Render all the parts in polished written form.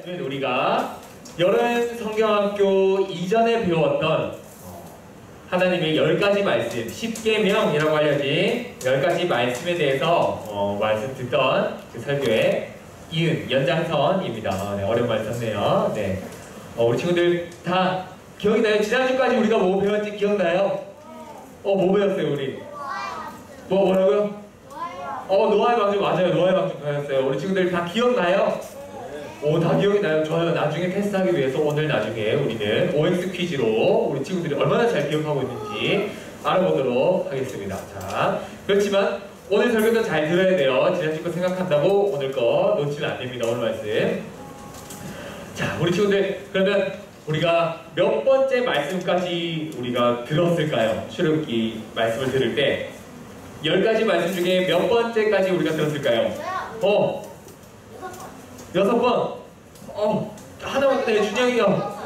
말씀은 우리가 여름 성경학교 이전에 배웠던 하나님의 10가지 말씀, 10계명이라고 알려진 10가지 말씀에 대해서 말씀 듣던 그 설교의 이은, 연장선입니다. 네, 어려운 말 썼네요. 네. 우리 친구들 다 기억이 나요? 지난주까지 우리가 뭐 배웠지 기억나요? 뭐 배웠어요, 우리? 뭐라고요? 노아의 방주, 맞아요. 노아의 방주 배웠어요. 우리 친구들 다 기억나요? 다 기억이 나요. 좋아요. 나중에 테스트하기 위해서 오늘 나중에 우리는 OX 퀴즈로 우리 친구들이 얼마나 잘 기억하고 있는지 알아보도록 하겠습니다. 자, 그렇지만 오늘 설교도 잘 들어야 돼요. 지난주 거 생각한다고 오늘 거 놓치면 안 됩니다. 오늘 말씀. 자, 우리 친구들 그러면 우리가 몇 번째 말씀까지 우리가 들었을까요? 출애굽기 말씀을 들을 때 10가지 말씀 중에 몇 번째까지 우리가 들었을까요? 6번. 하나만 네, 준영이요.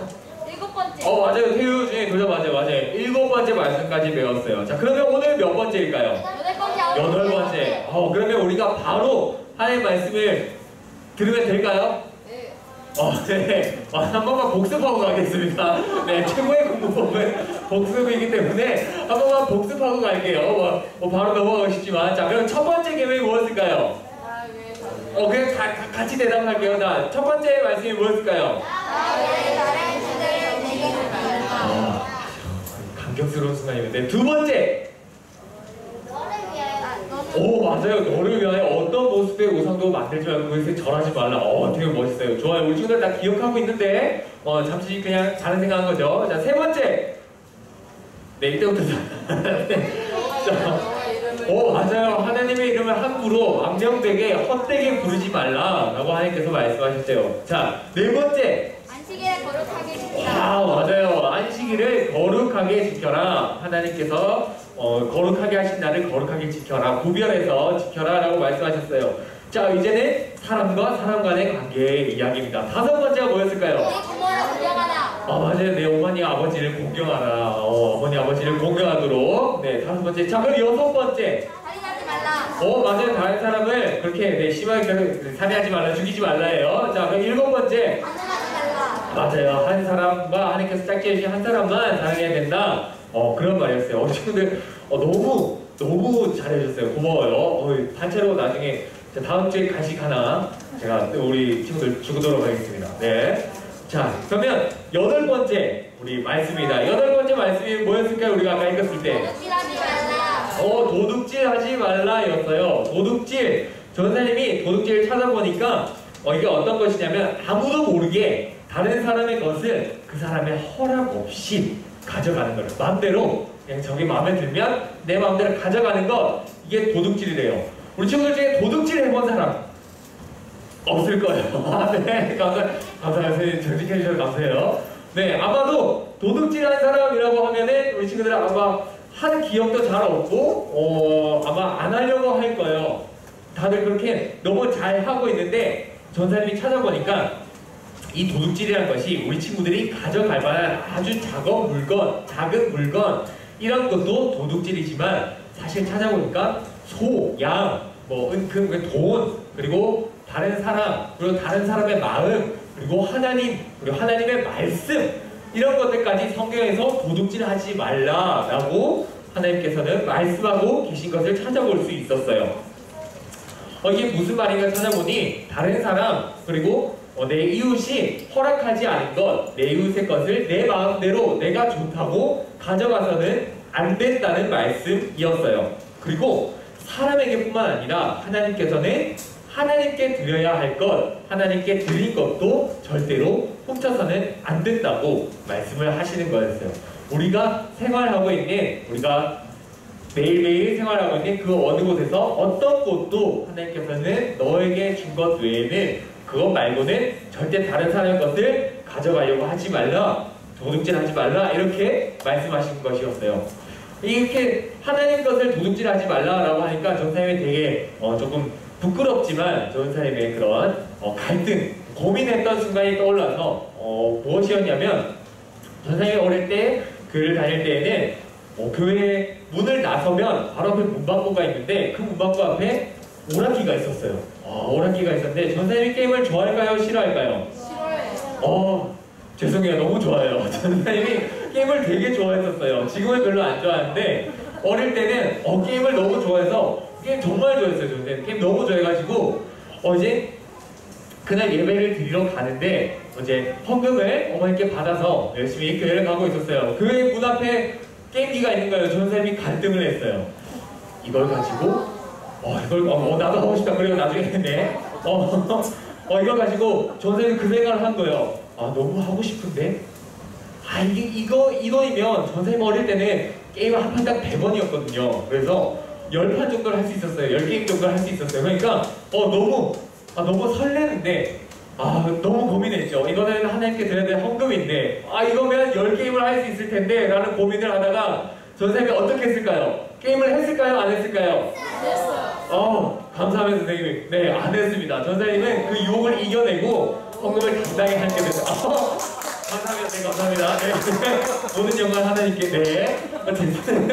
7번째. 맞아요. 태우 준영이 도전 맞아요. 7번째 말씀까지 배웠어요. 자, 그러면 오늘 몇 번째일까요? 8번째. 그러면 우리가 바로 하나님의 말씀을 들으면 될까요? 네. 네. 한 번만 복습하고 가겠습니다. 네, 최고의 공부법은 복습이기 때문에 한 번만 복습하고 갈게요. 바로 넘어가고 싶지만. 자, 그럼 첫 번째 계명이 무엇일까요? 그냥 같이 대답할게요. 첫 번째 말씀이 무엇일까요? 감격스러운 순간이었는데. 두 번째! 맞아요. 너를 위하여 어떤 모습의 우상도 만들지 말고 그것에 절하지 말라. 되게 멋있어요. 좋아요. 우리 친구들 다 기억하고 있는데 잠시 그냥 다른 생각한 거죠. 자, 세 번째! 네, 이때부터 자, 맞아요. 하나님의 이름을 함부로 망령되게 헛되게 부르지 말라 라고 하나님께서 말씀하셨대요. 자, 네 번째. 안식일을 거룩하게 지키라. 맞아요. 안식일을 거룩하게 지켜라. 하나님께서 거룩하게 하신 날을 거룩하게 지켜라. 구별해서 지켜라 라고 말씀하셨어요. 자, 이제는 사람과 사람 간의 관계의 이야기입니다. 다섯 번째가 뭐였을까요? 내 부모를 공경하라. 맞아요. 내 어머니 아버지를 공경하라. 어머니 아버지를 공경하도록. 네, 다섯 번째. 자, 그럼 여섯 번째. 살인하지 말라. 맞아요. 다른 사람을 그렇게 심하게 살해하지 말라, 죽이지 말라예요. 자, 그럼 일곱 번째. 간음하지 말라. 맞아요. 한 사람과 하나님께서 짝지 해주신 한 사람만 사랑해야 된다. 그런 말이었어요. 우리 친구들 너무 잘해주셨어요. 고마워요. 단체로 나중에 다음 주에 간식 하나 제가 우리 친구들 주도록 하겠습니다. 네. 자, 그러면 여덟 번째 우리 말씀입니다. 여덟 번째 말씀이 뭐였을까요? 우리가 아까 읽었을 때. 도둑질하지 말라. 도둑질하지 말라였어요. 도둑질. 전사님이 도둑질을 찾아보니까 이게 어떤 것이냐면 아무도 모르게 다른 사람의 것을 그 사람의 허락 없이 가져가는 거예요. 마음대로 그냥 저게 마음에 들면 내 마음대로 가져가는 것, 이게 도둑질이래요. 우리 친구들 중에 도둑질 해본 사람 없을 거예요. 네, 감사해요. 선생님 정직해 주셔서 감사해요. 네, 아마도 도둑질한 사람이라고 하면은 우리 친구들은 아마 한 기억도 잘 없고 아마 안 하려고 할 거예요. 다들 그렇게 너무 잘 하고 있는데 전사님이 찾아보니까 이 도둑질이라는 것이 우리 친구들이 가져갈 만한 아주 작은 물건 이런 것도 도둑질이지만 사실 찾아보니까 소, 양, 은금, 돈, 그리고 다른 사람, 그리고 다른 사람의 마음, 그리고 하나님, 그리고 하나님의 말씀 이런 것들까지 성경에서 도둑질하지 말라라고 하나님께서는 말씀하고 계신 것을 찾아볼 수 있었어요. 이게 무슨 말인가 찾아보니 다른 사람, 그리고 내 이웃이 허락하지 않은 것, 내 이웃의 것을 내 마음대로 내가 좋다고 가져가서는 안 된다는 말씀이었어요. 그리고 사람에게 뿐만 아니라 하나님께서는 하나님께 드려야 할 것, 하나님께 드린 것도 절대로 훔쳐서는 안 된다고 말씀을 하시는 거였어요. 우리가 생활하고 있는, 우리가 매일매일 생활하고 있는 그 어느 곳에서 어떤 것도 하나님께서는 너에게 준 것 외에는 그것 말고는 절대 다른 사람의 것을 가져가려고 하지 말라, 도둑질하지 말라 이렇게 말씀하신 것이었어요. 이렇게 하나님 것을 도둑질하지 말라라고 하니까 전사님이 되게 조금 부끄럽지만 전사님의 그런 갈등, 고민했던 순간이 떠올라서 무엇이었냐면 전사님이 어릴 때 교회를 다닐 때에는 교회 문을 나서면 바로 앞에 문방구가 있는데 그 문방구 앞에 오락기가 있었어요. 오락기가 있었는데 전사님이 게임을 좋아할까요? 싫어할까요? 싫어요. 죄송해요. 너무 좋아요. 전사님이 게임을 되게 좋아했었어요. 지금은 별로 안 좋아하는데 어릴 때는 게임을 너무 좋아해서 게임 정말 좋아했어요. 저는 게임 너무 좋아해가지고 이제 그날 예배를 드리러 가는데 이제 헌금을 어머니께 받아서 열심히 교회를 가고 있었어요. 교회 문 앞에 게임기가 있는 거예요. 전사님이 갈등을 했어요. 이걸 가지고 나도 하고 싶다. 그리고 나중에 네. 이걸 가지고 전사님이 그 생각을 한 거예요. 너무 하고 싶은데 이거이면 전사님 어릴 때는 게임 한 판당 100원이었거든요. 그래서 10판 정도를 할 수 있었어요. 10게임 정도를 할 수 있었어요. 그러니까 너무 설레는데 너무 고민했죠. 이거는 하나님께 드려야 될 헌금인데 이거면 10게임을 할 수 있을 텐데 라는 고민을 하다가 전사님이 어떻게 했을까요? 게임을 했을까요? 안 했을까요? 안 했어요. 감사합니다 선생님. 네, 안 했습니다. 전사님은 그 유혹을 이겨내고 헌금을 당당히 하게 됐어요. 감사합니다. 네, 감사합니다. 네. 모든 영광 하나님께. 네. 어쨌든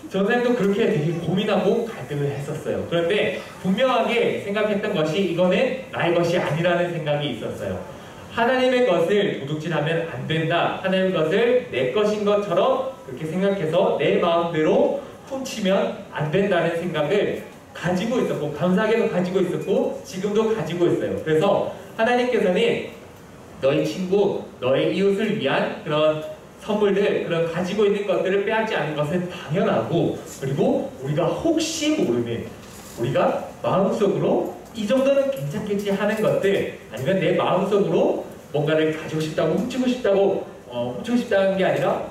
전사님도 그렇게 되게 고민하고 갈등을 했었어요. 그런데 분명하게 생각했던 것이 이거는 나의 것이 아니라는 생각이 있었어요. 하나님의 것을 도둑질하면 안 된다. 하나님의 것을 내 것인 것처럼 그렇게 생각해서 내 마음대로 훔치면 안 된다는 생각을 가지고 있었고, 감사하게도 가지고 있었고 지금도 가지고 있어요. 그래서 하나님께서는 너희 친구, 너의 이웃을 위한 그런 선물들, 그런 가지고 있는 것들을 빼앗지 않는 것은 당연하고, 그리고 우리가 혹시 모르는, 우리가 마음속으로 이 정도는 괜찮겠지 하는 것들, 아니면 내 마음속으로 뭔가를 가지고 싶다고, 훔치고 싶다는 게 아니라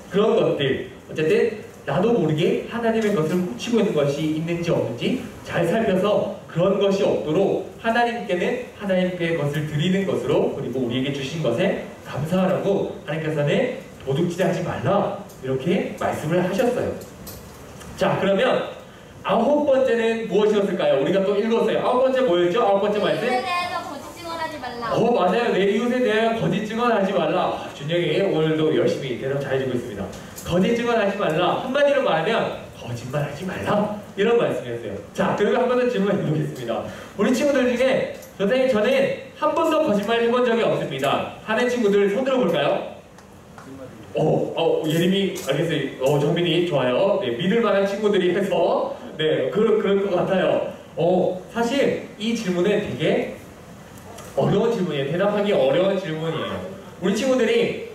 그런 것들, 어쨌든 나도 모르게 하나님의 것을 훔치고 있는 것이 있는지 없는지 잘 살펴서 그런 것이 없도록 하나님께는 하나님께 것을 드리는 것으로, 그리고 우리에게 주신 것에 감사하라고 하나님께서는 도둑질하지 말라 이렇게 말씀을 하셨어요. 자, 그러면 9번째는 무엇이었을까요? 우리가 또 읽었어요. 9번째 뭐였죠? 9번째 말씀? 이웃에 대해서 거짓 증언하지 말라. 맞아요. 내 이웃에 대한 거짓 증언하지 말라. 준영이 오늘도 열심히 대답 잘해주고 있습니다. 거짓 증언하지 말라. 한마디로 말하면 거짓말하지 말라. 이런 말씀이었어요. 자, 그러면 한 번 더 질문해 보겠습니다. 우리 친구들 중에 선생님 저는 한 번도 거짓말 해본 적이 없습니다 하는 친구들 손 들어볼까요? 예림이 알겠어요. 정민이 좋아요. 네, 믿을 만한 친구들이 해서 네, 그럴 것 같아요. 사실 이 질문은 되게 어려운 질문이에요. 대답하기 어려운 질문이에요. 우리 친구들이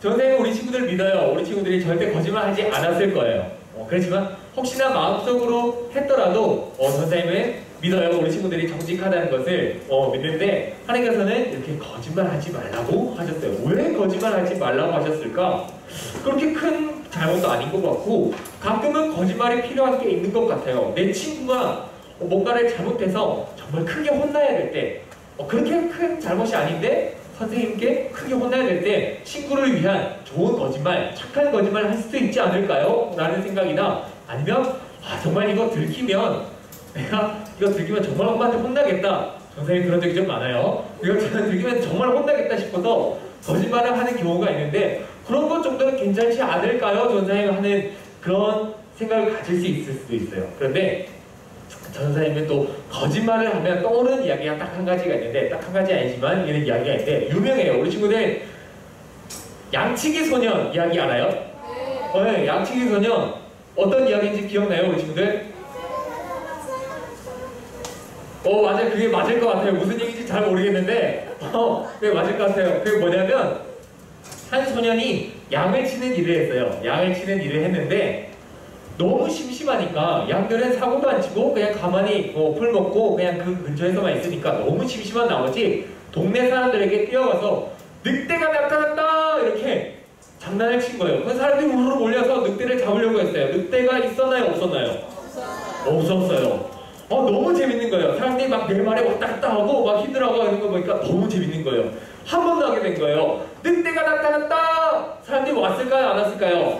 선생님 우리 친구들 믿어요. 우리 친구들이 절대 거짓말하지 않았을 거예요. 그렇지만 혹시나 마음속으로 했더라도 선생님은 믿어요. 우리 친구들이 정직하다는 것을 믿는데 하나님께서는 이렇게 거짓말하지 말라고 하셨어요. 왜 거짓말하지 말라고 하셨을까? 그렇게 큰 잘못도 아닌 것 같고 가끔은 거짓말이 필요한 게 있는 것 같아요. 내 친구가 뭔가를 잘못해서 정말 크게 혼나야 될 때 그렇게 큰 잘못이 아닌데 선생님께 크게 혼나야 될 때 친구를 위한 좋은 거짓말, 착한 거짓말을 할 수도 있지 않을까요? 라는 생각이나 아니면 정말 이거 들키면 내가 이거 들키면 정말 엄마한테 혼나겠다. 선생님 그런 적이 좀 많아요. 이거 들키면 정말 혼나겠다 싶어서 거짓말을 하는 경우가 있는데 그런 것 정도는 괜찮지 않을까요? 전사님 하는 그런 생각을 가질 수 있을 수도 있어요. 그런데 전사님은 또 거짓말을 하면 떠오르는 이야기가 딱 한 가지가 있는데 딱 한 가지 아니지만 이런 이야기가 있는데 유명해요. 우리 친구들 양치기 소년 이야기 알아요? 네. 양치기 소년 어떤 이야기인지 기억나요? 우리 친구들? 맞아요. 그게 맞을 것 같아요. 무슨 얘기인지 잘 모르겠는데 그게 맞을 것 같아요. 그게 뭐냐면 한 소년이 양을 치는 일을 했어요. 양을 치는 일을 했는데 너무 심심하니까 양들은 사고도 안 치고 그냥 가만히 풀 먹고 그냥 그 근처에서만 있으니까 너무 심심한 나머지 동네 사람들에게 뛰어가서 늑대가 나타났다 이렇게 장난을 친 거예요. 그 사람들이 우르르 몰려서 늑대를 잡으려고 했어요. 늑대가 있었나요? 없었나요? 없었어요. 너무 재밌는 거예요. 사람들이 막 내 말에 왔다 갔다 하고 막 힘들어하고 하는 거 보니까 너무 재밌는 거예요. 한 번 더 하게 된 거예요. 늑대가 나타났다! 사람들이 왔을까요? 안 왔을까요?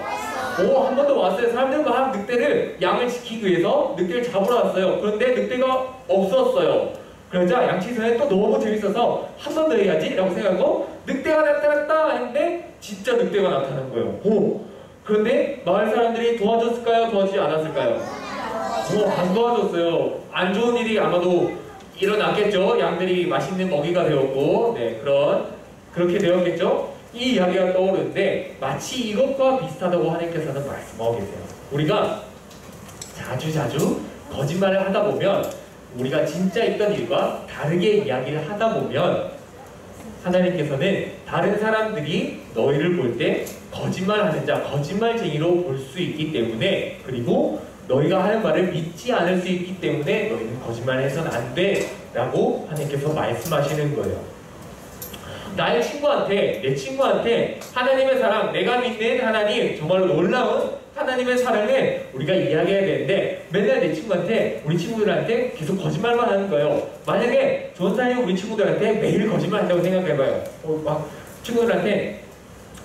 한 번 더 왔어요. 사람들은 막 늑대를 양을 지키기 위해서 늑대를 잡으러 왔어요. 그런데 늑대가 없었어요. 그러자 양치선에 또 너무 재밌어서 한 번 더 해야지 라고 생각하고 늑대가 나타났다 했는데 진짜 늑대가 나타난 거예요. 그런데 마을 사람들이 도와줬을까요? 도와주지 않았을까요? 안 도와줬어요. 안 좋은 일이 아마도 일어났겠죠. 양들이 맛있는 먹이가 되었고, 네, 그렇게 되었겠죠. 이 이야기가 떠오르는데 마치 이것과 비슷하다고 하나님께서는 말씀하고 계세요. 우리가 자주 거짓말을 하다 보면, 우리가 진짜 있던 일과 다르게 이야기를 하다 보면 하나님께서는 다른 사람들이 너희를 볼 때 거짓말하는 자, 거짓말쟁이로 볼 수 있기 때문에, 그리고 너희가 하는 말을 믿지 않을 수 있기 때문에 너희는 거짓말을 해서는 안 돼 라고 하나님께서 말씀하시는 거예요. 나의 친구한테, 내 친구한테 하나님의 사랑, 내가 믿는 하나님, 정말로 놀라운 하나님의 사랑을 우리가 이야기해야 되는데, 맨날 내 친구한테, 우리 친구들한테 계속 거짓말만 하는 거예요. 만약에 전사님 우리 친구들한테 매일 거짓말 한다고 생각해봐요. 막 친구들한테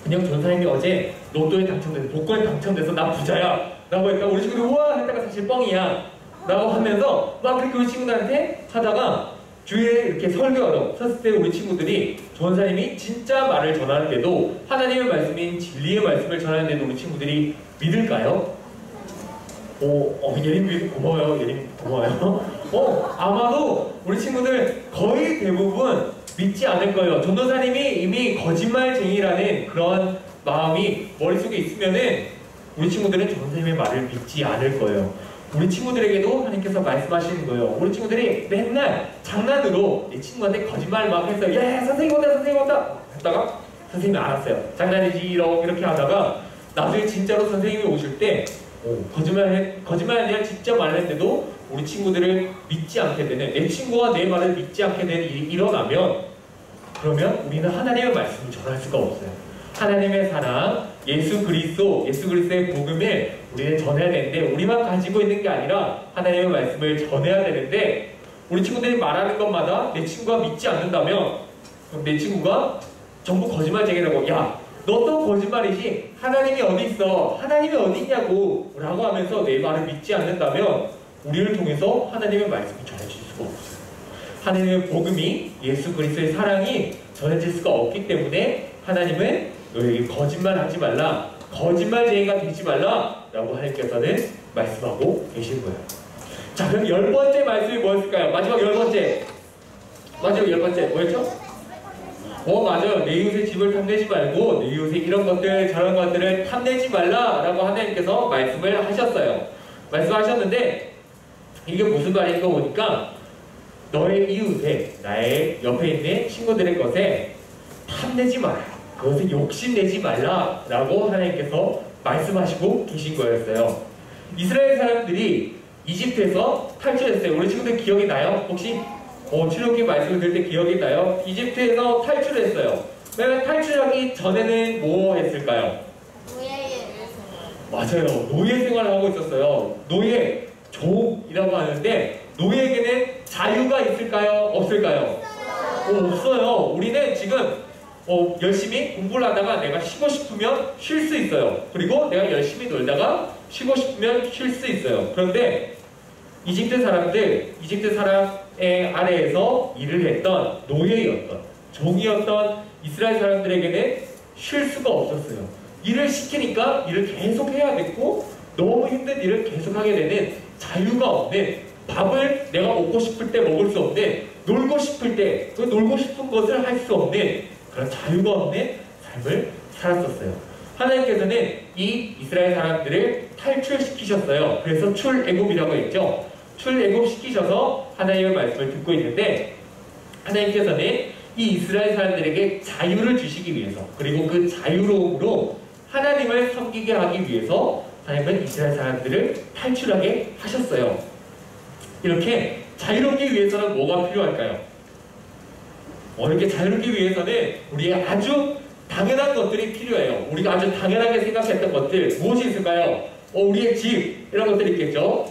그냥 전사님이 어제 로또에 당첨돼서, 복권에 당첨돼서 나 부자야 라고 했다가 우리 친구들 우와 했다가 사실 뻥이야 라고 하면서 막 그렇게 우리 친구들한테 하다가 주위에 이렇게 설교하러 섰을 때 우리 친구들이 전사님이 진짜 말을 전하는데도, 하나님의 말씀인 진리의 말씀을 전하는데도 우리 친구들이 믿을까요? 예림 고마워요. 예림 고마워요. 아마도 우리 친구들 거의 대부분 믿지 않을 거예요. 전도사님이 이미 거짓말쟁이라는 그런 마음이 머릿속에 있으면은 우리 친구들은 전도사님의 말을 믿지 않을 거예요. 우리 친구들에게도 하나님께서 말씀하시는 거예요. 우리 친구들이 맨날 장난으로 내 친구한테 거짓말 막 해서 선생님 온다 했다가 선생님이 알았어요. 장난이지 이렇게 하다가 나중에 진짜로 선생님이 오실 때 거짓말 아니라 진짜 말을 했는데도 우리 친구들을 믿지 않게 되는, 내 친구가 내 말을 믿지 않게 되는 일이 일어나면, 그러면 우리는 하나님의 말씀을 전할 수가 없어요. 하나님의 사랑, 예수 그리스도의 복음을 우리는 전해야 되는데, 우리만 가지고 있는 게 아니라 하나님의 말씀을 전해야 되는데, 우리 친구들이 말하는 것마다 내 친구가 믿지 않는다면, 그럼 내 친구가 전부 거짓말쟁이라고, 야, 너 또 거짓말이지? 하나님이 어디 있어? 하나님이 어디 있냐고 라고 하면서 내 말을 믿지 않는다면 우리를 통해서 하나님의 말씀이 전해질 수가 없어요. 하나님의 복음이, 예수 그리스도의 사랑이 전해질 수가 없기 때문에 하나님은 너에게 거짓말하지 말라, 거짓말쟁이가 되지 말라 라고 하나님께서는 말씀하고 계신 거예요. 자, 그럼 10번째 말씀이 뭐였을까요? 마지막 10번째 뭐였죠? 맞아요. 내 이웃의 집을 탐내지 말고 내 이웃의 이런 것들 저런 것들을 탐내지 말라 라고 하나님께서 말씀을 하셨어요. 말씀하셨는데 이게 무슨 말인가 보니까, 너의 이웃의, 나의 옆에 있는 친구들의 것에 탐내지 마라, 그것을 욕심내지 말라 라고 하나님께서 말씀하시고 계신 거였어요. 이스라엘 사람들이 이집트에서 탈출했어요. 우리 친구들 기억이 나요? 혹시? 출애굽기 말씀을 들을 때 기억이 나요? 이집트에서 탈출했어요. 맨날 탈출하기 전에는 뭐 했을까요? 맞아요. 노예 생활을 하고 있었어요. 노예, 종이라고 하는데, 노예에게는 자유가 있을까요? 없을까요? 없어요. 우리는 지금 열심히 공부를 하다가 내가 쉬고 싶으면 쉴 수 있어요. 그리고 내가 열심히 놀다가 쉬고 싶으면 쉴 수 있어요. 그런데 이집트 사람의 아래에서 일을 했던 노예였던, 종이었던 이스라엘 사람들에게는 쉴 수가 없었어요. 일을 시키니까 일을 계속 해야 됐고, 너무 힘든 일을 계속하게 되는, 자유가 없는, 밥을 내가 먹고 싶을 때 먹을 수 없는, 놀고 싶을 때 그 놀고 싶은 것을 할 수 없는 그런 자유가 없는 삶을 살았었어요. 하나님께서는 이 이스라엘 사람들을 탈출시키셨어요. 그래서 출애굽이라고 했죠. 출애굽 시키셔서 하나님의 말씀을 듣고 있는데, 하나님께서는 이 이스라엘 사람들에게 자유를 주시기 위해서, 그리고 그 자유로움으로 하나님을 섬기게 하기 위해서 하나님은 이스라엘 사람들을 탈출하게 하셨어요. 이렇게 자유롭기 위해서는 뭐가 필요할까요? 이렇게 자유롭기 위해서는 우리의 아주 당연한 것들이 필요해요. 우리가 아주 당연하게 생각했던 것들, 무엇이 있을까요? 우리의 집, 이런 것들이 있겠죠.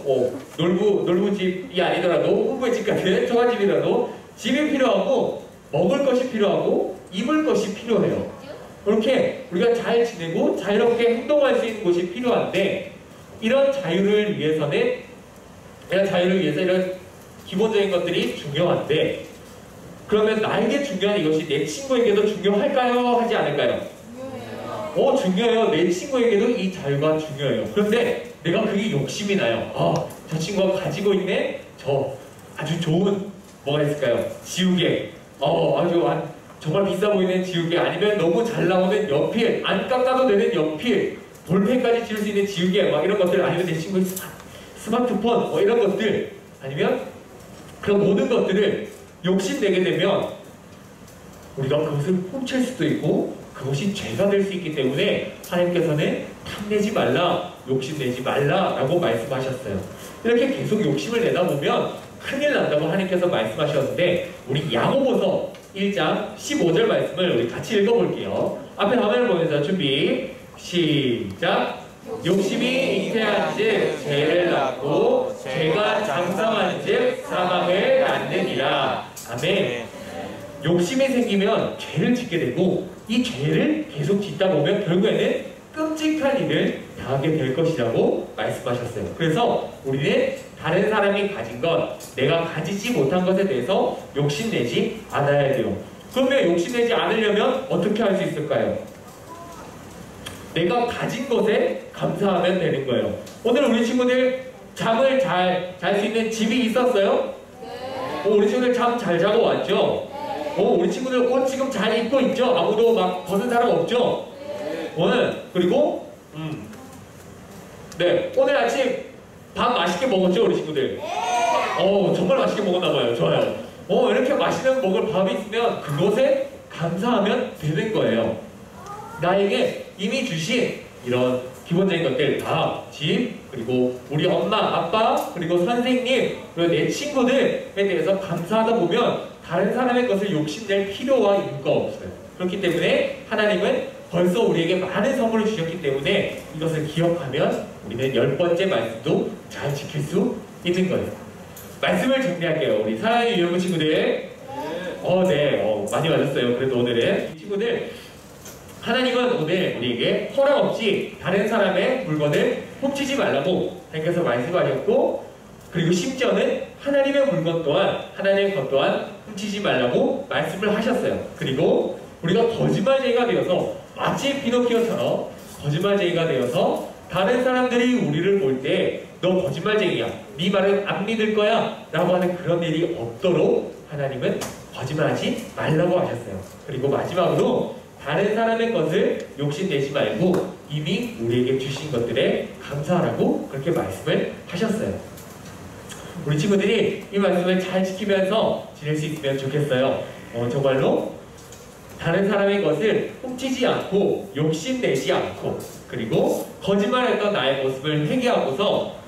놀부집이 아니더라도 후부의 집 같은 처갓집이라도 집이 필요하고, 먹을 것이 필요하고, 입을 것이 필요해요. 그렇게 우리가 잘 지내고 자유롭게 행동할 수 있는 곳이 필요한데, 이런 자유를 위해서 이런 기본적인 것들이 중요한데, 그러면 나에게 중요한 이것이 내 친구에게도 중요할까요? 하지 않을까요? 중요해요. 내 친구에게도 이 자유가 중요해요. 그런데 내가 그게 욕심이 나요. 저 친구가 가지고 있는 저 아주 좋은 뭐가 있을까요? 지우개. 정말 비싸 보이는 지우개, 아니면 너무 잘 나오는 연필, 안 깎아도 되는 연필, 볼펜까지 지울 수 있는 지우개, 막 이런 것들, 아니면 내 친구의 스마트폰, 뭐 이런 것들, 아니면 그런 모든 것들을 욕심내게 되면 우리가 그것을 훔칠 수도 있고 그것이 죄가 될 수 있기 때문에 하나님께서는 탐내지 말라, 욕심내지 말라라고 말씀하셨어요. 이렇게 계속 욕심을 내다 보면 큰일 난다고 하나님께서 말씀하셨는데, 우리 야고보서 1장 15절 말씀을 우리 같이 읽어볼게요. 앞에 화면을 보면서 준비 시작. 욕심이 잉태한즉 죄를 낳고 죄가 장성한즉 사망을 낳느니라. 아멘. 욕심이 생기면 죄를 짓게 되고, 이 죄를 계속 짓다 보면 결국에는 끔찍한 일을 당하게 될 것이라고 말씀하셨어요. 그래서 우리는 다른 사람이 가진 것, 내가 가지지 못한 것에 대해서 욕심내지 않아야 돼요. 그러면 욕심내지 않으려면 어떻게 할 수 있을까요? 내가 가진 것에 감사하면 되는 거예요. 오늘 우리 친구들 잠을 잘 잘 수 있는 집이 있었어요? 네. 우리 친구들 잠 잘 자고 왔죠? 네. 우리 친구들 옷 지금 잘 입고 있죠? 아무도 막 벗은 사람 없죠? 네. 오늘 그리고 네, 오늘 아침 밥 맛있게 먹었죠, 우리 친구들? 네. 정말 맛있게 먹었나 봐요. 좋아요. 이렇게 맛있는 먹을 밥이 있으면 그것에 감사하면 되는 거예요. 나에게 이미 주신 이런 기본적인 것들, 밥, 집, 그리고 우리 엄마, 아빠, 그리고 선생님, 그리고 내 친구들에 대해서 감사하다 보면 다른 사람의 것을 욕심낼 필요와 이유가 없어요. 그렇기 때문에 하나님은 벌써 우리에게 많은 선물을 주셨기 때문에 이것을 기억하면 우리는 10번째 말씀도 잘 지킬 수 있는 거예요. 말씀을 정리할게요. 우리 사랑하는 유형부 친구들. 많이 맞았어요. 그래도 오늘은 이 친구들, 하나님은 오늘 우리에게 허락 없이 다른 사람의 물건을 훔치지 말라고 하나님께서 말씀하셨고, 그리고 심지어는 하나님의 물건 또한, 하나님의 것 또한 훔치지 말라고 말씀을 하셨어요. 그리고 우리가 거짓말쟁이가 되어서, 마치 피노키오처럼 거짓말쟁이가 되어서 다른 사람들이 우리를 볼 때 너 거짓말쟁이야, 네 말은 안 믿을 거야 라고 하는 그런 일이 없도록 하나님은 거짓말하지 말라고 하셨어요. 그리고 마지막으로 다른 사람의 것을 욕심내지 말고 이미 우리에게 주신 것들에 감사하라고 그렇게 말씀을 하셨어요. 우리 친구들이 이 말씀을 잘 지키면서 지낼 수 있으면 좋겠어요. 정말로 다른 사람의 것을 훔치지 않고 욕심내지 않고, 그리고 거짓말했던 나의 모습을 회개하고서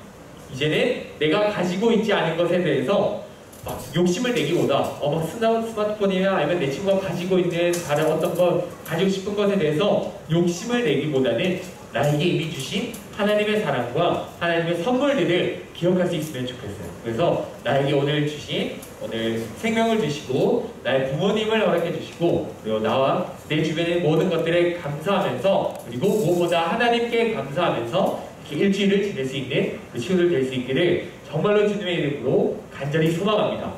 이제는 내가 가지고 있지 않은 것에 대해서 막 욕심을 내기보다 막 스마트폰이나 아니면 내 친구가 가지고 있는 다른 어떤 것, 가지고 싶은 것에 대해서 욕심을 내기보다는 나에게 이미 주신 하나님의 사랑과 하나님의 선물들을 기억할 수 있으면 좋겠어요. 그래서 나에게 오늘 주신, 오늘 생명을 주시고 나의 부모님을 허락해 주시고, 그리고 나와 내 주변의 모든 것들에 감사하면서, 그리고 무엇보다 하나님께 감사하면서 이렇게 일주일을 지낼 수 있는 그 친구들 될 수 있기를 정말로 주님의 이름으로 간절히 소망합니다.